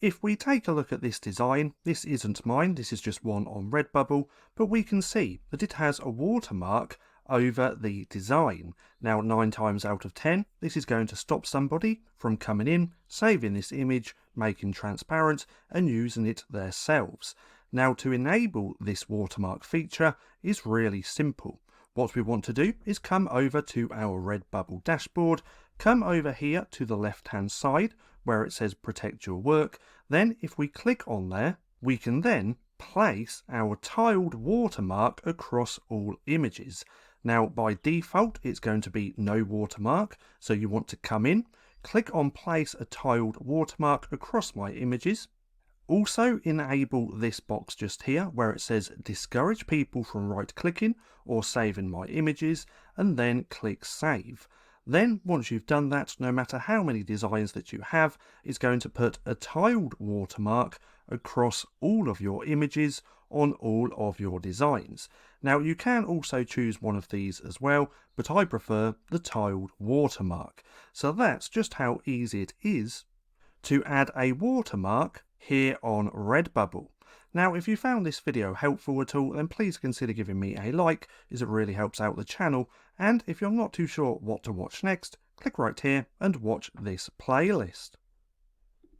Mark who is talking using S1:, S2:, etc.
S1: If we take a look at this design, this isn't mine, this is just one on Redbubble, but we can see that it has a watermark over the design. Now 9 times out of 10, this is going to stop somebody from coming in, saving this image, making transparent and using it themselves. Now to enable this watermark feature is really simple. What we want to do is come over to our Redbubble dashboard, come over here to the left hand side where it says protect your work. Then if we click on there, we can then place our tiled watermark across all images. Now by default it's going to be no watermark, so you want to come in, click on place a tiled watermark across my images. Also enable this box just here where it says discourage people from right clicking or saving my images, and then click save. Then once you've done that, no matter how many designs that you have, it's going to put a tiled watermark across all of your images on all of your designs. Now you can also choose one of these as well, but I prefer the tiled watermark. So that's just how easy it is to add a watermark here on Redbubble. Now if you found this video helpful at all, then please consider giving me a like, as it really helps out the channel, and if you're not too sure what to watch next, click right here and watch this playlist.